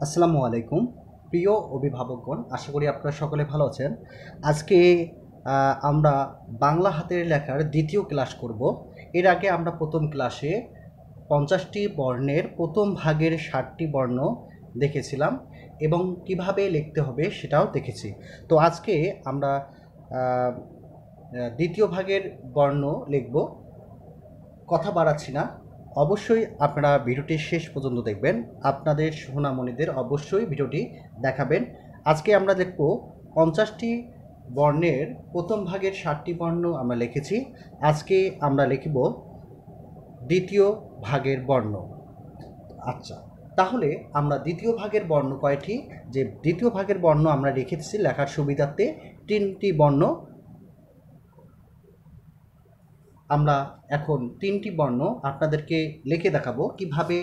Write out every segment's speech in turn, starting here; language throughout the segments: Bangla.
আসসালামু আলাইকুম প্রিয় অভিভাবকগণ, আশা করি আপনারা সকলে ভালো আছেন। আজকে আমরা বাংলা হাতের লেখার দ্বিতীয় ক্লাস করব। এর আগে আমরা প্রথম ক্লাসে 50টি বর্ণের প্রথম ভাগের 60টি বর্ণ দেখেছিলাম এবং কিভাবে লিখতে হবে সেটাও দেখেছি। তো আজকে আমরা দ্বিতীয় ভাগের বর্ণ লিখব। কথা বাড়াচ্ছি না, অবশ্যই আপনারা ভিডিওটি শেষ পর্যন্ত দেখবেন। আপনাদের সোনামণিদের অবশ্যই ভিডিওটি দেখাবেন। আজকে আমরা দেখব 50টি বর্ণের প্রথম ভাগের 60টি বর্ণ আমরা লিখেছি। আজকে আমরা লিখব দ্বিতীয় ভাগের বর্ণ। আচ্ছা, তাহলে আমরা দ্বিতীয় ভাগের বর্ণ কয়টি, যে দ্বিতীয় ভাগের বর্ণ আমরা লিখেছি লেখার সুবিধার্থে 3টি বর্ণ। আমরা এখন 3টি বর্ণ আপনাদেরকে লিখে দেখাবো কিভাবে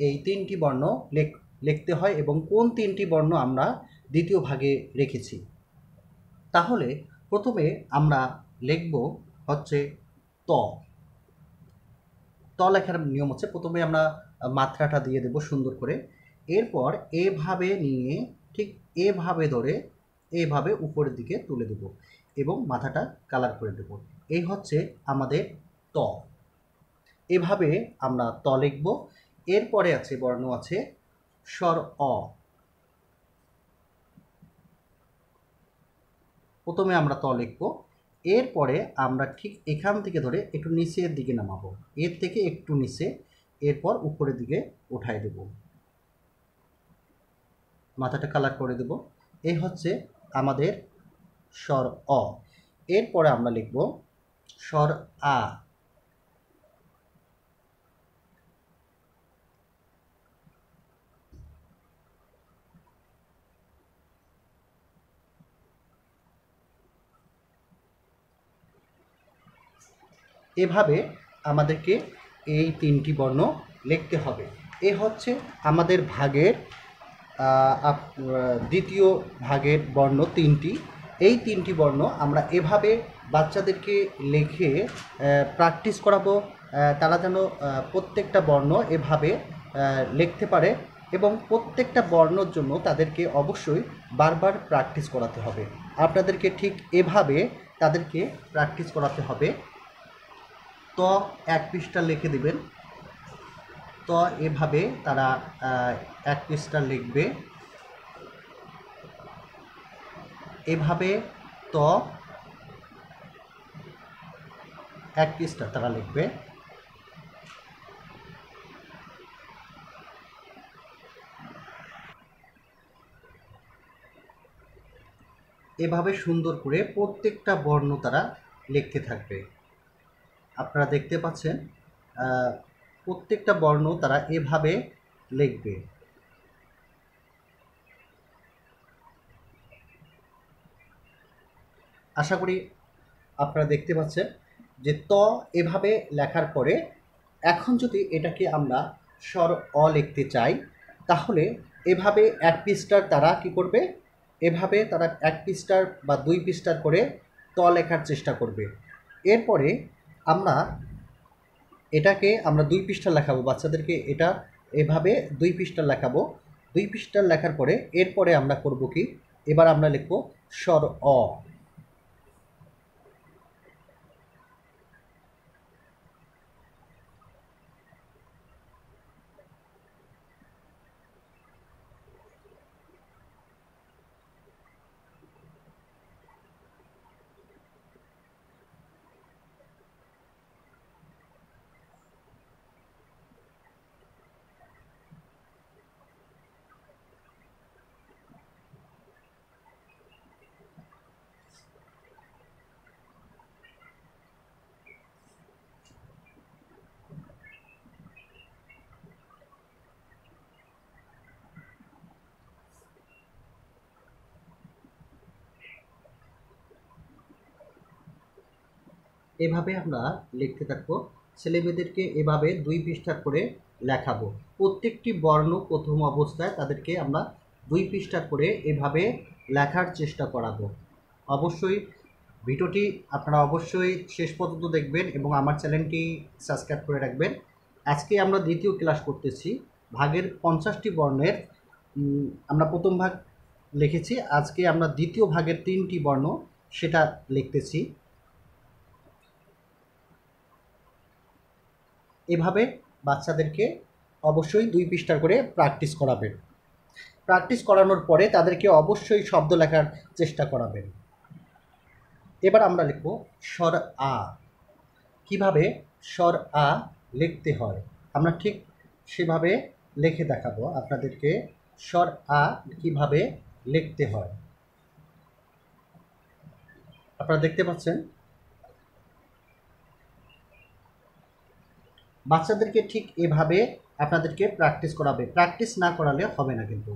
এই 3টি বর্ণ লিখতে হয় এবং কোন 3টি বর্ণ আমরা দ্বিতীয় ভাগে রেখেছি। তাহলে প্রথমে আমরা লিখব হচ্ছে ত। ত লেখার নিয়ম হচ্ছে প্রথমে আমরা মাত্রাটা দিয়ে দেব সুন্দর করে, এরপর এভাবে নিয়ে ঠিক এভাবে ধরে এভাবে উপরের দিকে তুলে দেব এবং মাথাটা কালার করে দেব। এই হচ্ছে আমাদের ত। এভাবে আমরা ত লিখব। এরপরে আছে বর্ণ আছে স্বর অ। প্রথমে আমরা ত লিখব, এরপরে আমরা ঠিক এখান থেকে ধরে একটু নিচের দিকে নামাবো, এর থেকে একটু নিচে, এরপর উপরের দিকে উঠাই দেব, মাথাটা কালার করে দেব। এই হচ্ছে আমাদের স্বর অ। এরপরে আমরা লিখব স্বর আ। এভাবে আমাদেরকে এই 3টি বর্ণ লিখতে হবে। এ হচ্ছে আমাদের ভাগের দ্বিতীয় ভাগের বর্ণ 3টি। এই 3টি বর্ণ আমরা এভাবে বাচ্চাদেরকে লিখে প্র্যাকটিস করাবো, তারা যেন প্রত্যেকটা বর্ণ এভাবে লিখতে পারে এবং প্রত্যেকটা বর্ণর জন্য তাদেরকে অবশ্যই বারবার প্র্যাকটিস করাতে হবে। আপনাদেরকে ঠিক এভাবে তাদেরকে প্র্যাকটিস করাতে হবে। ত 1 পৃষ্ঠা লিখে দিবেন। তো এভাবে তারা 1 পৃষ্ঠা লিখবে। এভাবে ত 1 পৃষ্ঠা তারা লিখবে। এভাবে সুন্দর করে প্রত্যেকটা বর্ণ তারা লিখতে থাকবে। আপনারা দেখতে পাচ্ছেন প্রত্যেকটা বর্ণ তারা এভাবে লিখবে। আশা করি আপনারা দেখতে পাচ্ছেন যে ত এভাবে লেখার পরে এখন যদি এটাকে আমরা স্বর অ লিখতে চাই, তাহলে এভাবে 1 পৃষ্ঠার তারা কি করবে, এভাবে তারা 1 পৃষ্ঠার বা 2 পৃষ্ঠার করে ত লেখার চেষ্টা করবে। এরপরে আমরা এটাকে আমরা 2 পৃষ্ঠা লেখাবো, বাচ্চাদেরকে এটা এভাবে 2 পৃষ্ঠা লেখাবো। 2 পৃষ্ঠা লেখার পরে এরপরে আমরা করব কি, এবার আমরা লিখব স্বর অ। এভাবে আমরা লিখতে থাকবো। ছেলেমেয়েদেরকে এভাবে 2 পৃষ্ঠা করে লেখাবো। প্রত্যেকটি বর্ণ প্রথম অবস্থায় তাদেরকে আমরা 2 পৃষ্ঠা করে এভাবে লেখার চেষ্টা করাবো। অবশ্যই ভিডিওটি আপনারা অবশ্যই শেষ পর্যন্ত দেখবেন এবং আমার চ্যানেলটি সাবস্ক্রাইব করে রাখবেন। আজকে আমরা দ্বিতীয় ক্লাস করতেছি ভাগের 50টি বর্ণের আমরা প্রথম ভাগ লিখেছি, আজকে আমরা দ্বিতীয় ভাগের 3টি বর্ণ সেটা লিখতেছি। এভাবে বাচ্চাদেরকে অবশ্যই 2 পৃষ্ঠার করে প্র্যাকটিস করাবেন। প্র্যাকটিস করানোর পরে তাদেরকে অবশ্যই শব্দ লেখার চেষ্টা করাবেন। এবার আমরা লিখব স্বর আ। কিভাবে স্বর আ লিখতে হয় আমরা ঠিক সেভাবে লিখে দেখাবো আপনাদেরকে। স্বর আ কিভাবে লিখতে হয় আপনারা দেখতে পাচ্ছেন। বাচ্চাদেরকে ঠিক এভাবে আপনাদেরকে প্র্যাকটিস করাবে, প্র্যাকটিস না করালে হবে না কিন্তু।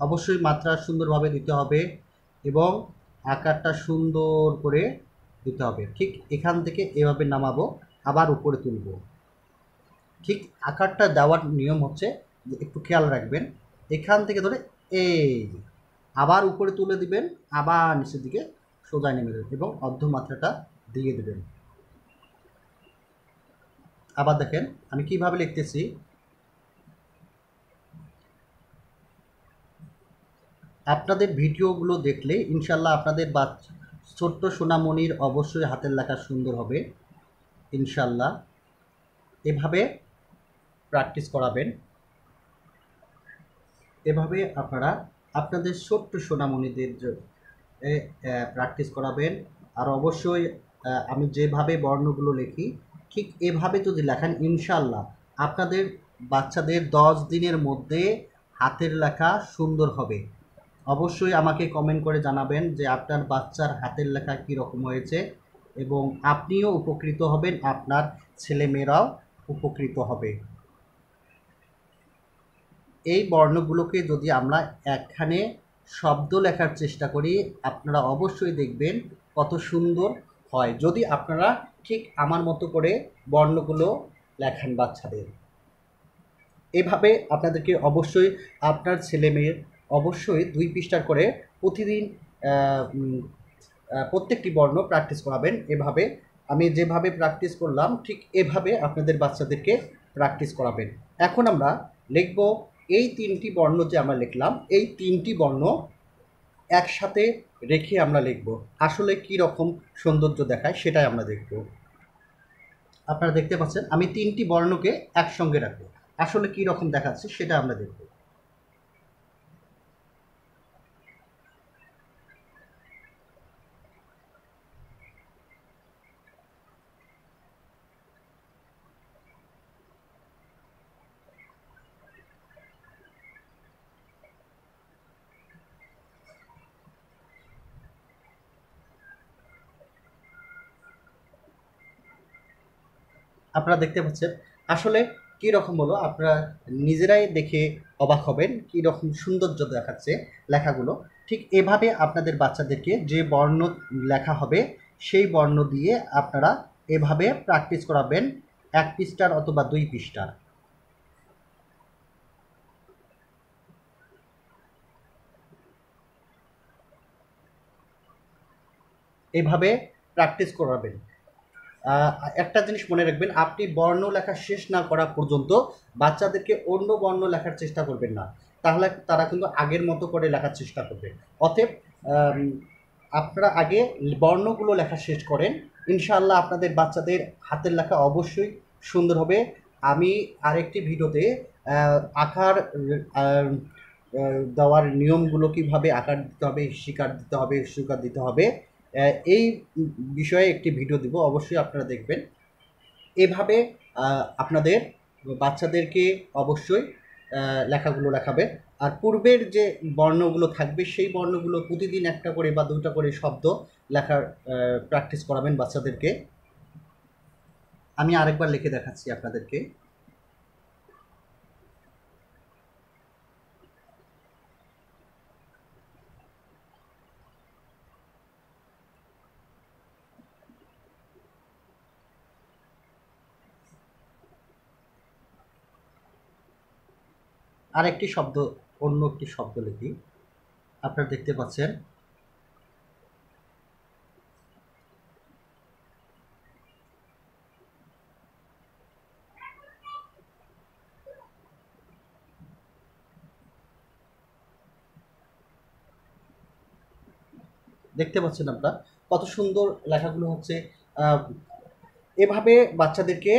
অবশ্যই মাত্রা সুন্দরভাবে দিতে হবে এবং আকারটা সুন্দর করে দিতে হবে। ঠিক এখান থেকে এভাবে নামাবো, আবার উপরে তুলব। ঠিক আকারটা দেওয়ার নিয়ম হচ্ছে যে একটু খেয়াল রাখবেন, এখান থেকে ধরে এই আবার উপরে তুলে দিবেন, আবার নিচের দিকে সোজা নেমে দেবেন এবং অর্ধমাত্রাটা দিয়ে দেবেন। আবার দেখেন আমি কিভাবে লিখতেছি। আপনাদের ভিডিওগুলো দেখলে ইনশাল্লাহ আপনাদের ছোট্ট সোনামণির অবশ্যই হাতের লেখা সুন্দর হবে ইনশাল্লাহ। এভাবে প্র্যাকটিস করাবেন, এভাবে আপনারা আপনাদের ছোট্ট সোনামণিদের প্র্যাকটিস করাবেন। আর অবশ্যই আমি যেভাবে বর্ণগুলো লিখি ঠিক এভাবে যদি লেখেন ইনশাল্লাহ আপনাদের বাচ্চাদের 10 দিনের মধ্যে হাতের লেখা সুন্দর হবে। অবশ্যই আমাকে কমেন্ট করে জানাবেন যে আপনার বাচ্চার হাতের লেখা কীরকম হয়েছে এবং আপনিও উপকৃত হবেন, আপনার ছেলেমেয়েরাও উপকৃত হবে। এই বর্ণগুলোকে যদি আমরা একখানে শব্দ লেখার চেষ্টা করি আপনারা অবশ্যই দেখবেন কত সুন্দর হয় যদি আপনারা ঠিক আমার মতো করে বর্ণগুলো লেখান বাচ্চাদের। এভাবে আপনাদেরকে অবশ্যই আপনার ছেলেমেয়ের অবশ্যই 2 পৃষ্ঠার করে প্রতিদিন প্রত্যেকটি বর্ণ প্র্যাকটিস করাবেন। এভাবে আমি যেভাবে প্র্যাকটিস করলাম ঠিক এভাবে আপনাদের বাচ্চাদেরকে প্র্যাকটিস করাবেন। এখন আমরা লিখব এই 3টি বর্ণ যে আমরা লিখলাম, এই 3টি বর্ণ একসাথে রেখে আমরা লিখব। আসলে কী রকম সৌন্দর্য দেখায় সেটাই আমরা দেখব। আপনারা দেখতে পাচ্ছেন আমি 3টি বর্ণকে একসঙ্গে রাখবো, আসলে কী রকম দেখাচ্ছে সেটা আমরা দেখব। আপনারা দেখতে পাচ্ছেন আসলে কী রকম হলো, আপনারা নিজেরাই দেখে অবাক হবেন কী রকম সৌন্দর্য দেখাচ্ছে লেখাগুলো। ঠিক এভাবে আপনাদের বাচ্চাদেরকে যে বর্ণ লেখা হবে সেই বর্ণ দিয়ে আপনারা এভাবে প্র্যাকটিস করাবেন 1 পৃষ্ঠার অথবা 2 পৃষ্ঠার। এভাবে প্র্যাকটিস করাবেন। একটা জিনিস মনে রাখবেন, আপনি বর্ণ লেখা শেষ না করা পর্যন্ত বাচ্চাদেরকে অন্য বর্ণ লেখার চেষ্টা করবেন না, তাহলে তারা কিন্তু আগের মতো করে লেখার চেষ্টা করবে। অতএব আপনারা আগে বর্ণগুলো লেখা শেষ করেন, ইনশাআল্লাহ আপনাদের বাচ্চাদের হাতের লেখা অবশ্যই সুন্দর হবে। আমি আরেকটি ভিডিওতে আকার দেওয়ার নিয়মগুলো কীভাবে আকার দিতে হবে, শিকার দিতে হবে, সুকার দিতে হবে এই বিষয়ে একটি ভিডিও দিব, অবশ্যই আপনারা দেখবেন। এভাবে আপনাদের বাচ্চাদেরকে অবশ্যই লেখাগুলো লেখাবে। আর পূর্বের যে বর্ণগুলো থাকবে সেই বর্ণগুলো প্রতিদিন একটা করে বা 2টা করে শব্দ লেখার প্র্যাকটিস করাবেন বাচ্চাদেরকে। আমি আরেকবার লিখে দেখাচ্ছি আপনাদেরকে। আরেকটি শব্দ, অন্য একটি শব্দ লিখি। আপনারা দেখতে পাচ্ছেন দেখতে পাচ্ছেন আপনারা কত সুন্দর লেখাগুলো হচ্ছে। এভাবে বাচ্চাদেরকে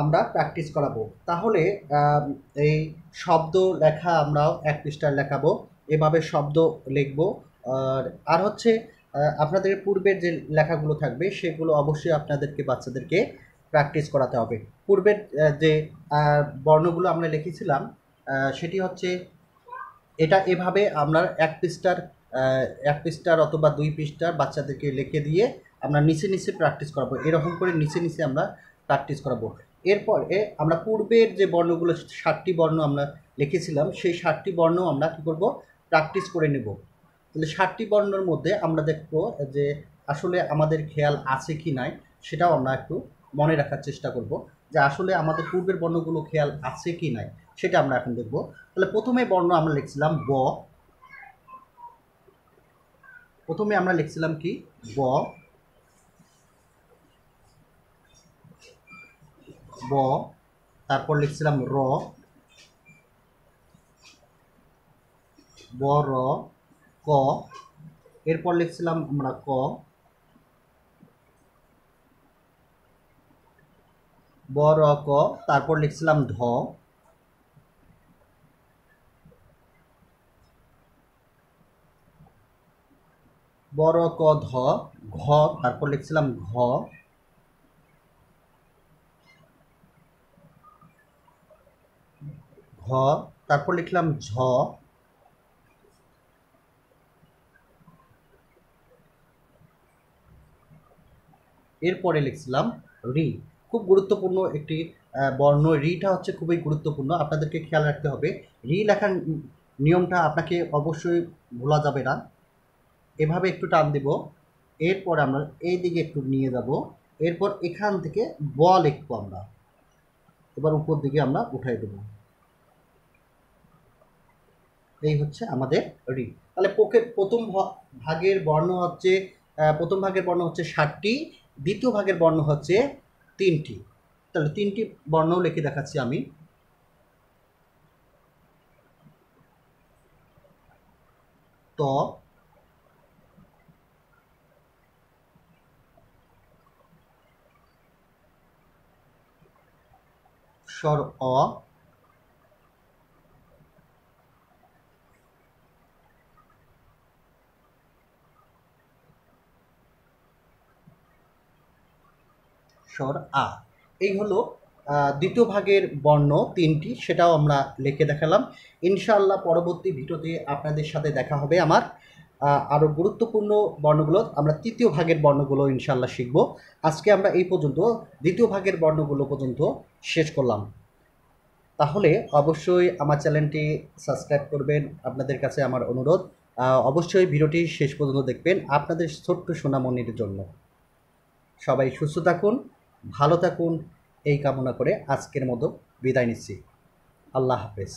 আমরা প্র্যাকটিস করাবো। তাহলে এই শব্দ লেখা আমরাও ১ পৃষ্ঠার লেখাবো, এভাবে শব্দ লিখবো। আর হচ্ছে আপনাদের পূর্বের যে লেখাগুলো থাকবে সেগুলো অবশ্যই আপনাদেরকে বাচ্চাদেরকে প্র্যাকটিস করাতে হবে। পূর্বের যে বর্ণগুলো আমরা লিখেছিলাম সেটি হচ্ছে এটা এভাবে আমরা ১ পৃষ্ঠার অথবা ২ পৃষ্ঠার বাচ্চাদেরকে লিখে দিয়ে আমরা নিচে প্র্যাকটিস করাবো। এরকম করে নিচে আমরা প্র্যাকটিস করাবো। এরপরে আমরা পূর্বের যে বর্ণগুলো ৭টি বর্ণ আমরা লিখেছিলাম সেই ৭টি বর্ণ আমরা কী করব, প্র্যাকটিস করে নেব। তাহলে ৭টি বর্ণের মধ্যে আমরা দেখব যে আসলে আমাদের খেয়াল আছে কি নাই সেটাও আমরা একটু মনে রাখার চেষ্টা করব, যে আসলে আমাদের পূর্বের বর্ণগুলো খেয়াল আছে কি নাই সেটা আমরা এখন দেখব। তাহলে প্রথমে বর্ণ আমরা লিখছিলাম ব। প্রথমে আমরা লিখছিলাম কি ব, ব, তারপর লিখছিলাম র, ব র, ক, এরপর লিখছিলাম আমরা ক, ব র ক, তারপর লিখছিলাম ধ, ব র ক ধ, ঘ, তারপর লিখছিলাম ঘ, ঘ, তারপর লিখলাম ঝ, এরপরে লিখছিলাম রি। খুব গুরুত্বপূর্ণ একটি বর্ণ, রিটা হচ্ছে খুবই গুরুত্বপূর্ণ, আপনাদেরকে খেয়াল রাখতে হবে। রি লেখার নিয়মটা আপনাকে অবশ্যই ভোলা যাবে না। এভাবে একটু টান দেব, এরপর আমরা এই দিকে একটু নিয়ে যাব, এরপর এখান থেকে ব লিখবো আমরা, এবার উপর দিকে আমরা উঠাই দেব। এই হচ্ছে আমাদের রি। তাহলে প্রথম ভাগের বর্ণ হচ্ছে ৭টি, দ্বিতীয় ভাগের বর্ণ হচ্ছে ৩টি। তাহলে ৩টি বর্ণও লিখে দেখাচ্ছি আমি। ত, স্বর অ, স্বর আ। এই হলো দ্বিতীয় ভাগের বর্ণ ৩টি, সেটাও আমরা লিখে দেখালাম। ইনশাআল্লাহ পরবর্তী ভিডিওতে আপনাদের সাথে দেখা হবে আমার আরও গুরুত্বপূর্ণ বর্ণগুলো, আমরা তৃতীয় ভাগের বর্ণগুলো ইনশাআল্লাহ শিখব। আজকে আমরা এই পর্যন্ত দ্বিতীয় ভাগের বর্ণগুলো পর্যন্ত শেষ করলাম। তাহলে অবশ্যই আমার চ্যানেলটি সাবস্ক্রাইব করবেন, আপনাদের কাছে আমার অনুরোধ। অবশ্যই ভিডিওটি শেষ পর্যন্ত দেখবেন আপনাদের ছোট্ট সোনামণির জন্য। সবাই সুস্থ থাকুন, ভালো থাকুন, এই কামনা করে আজকের মতো বিদায় নিচ্ছি। আল্লাহ হাফেজ।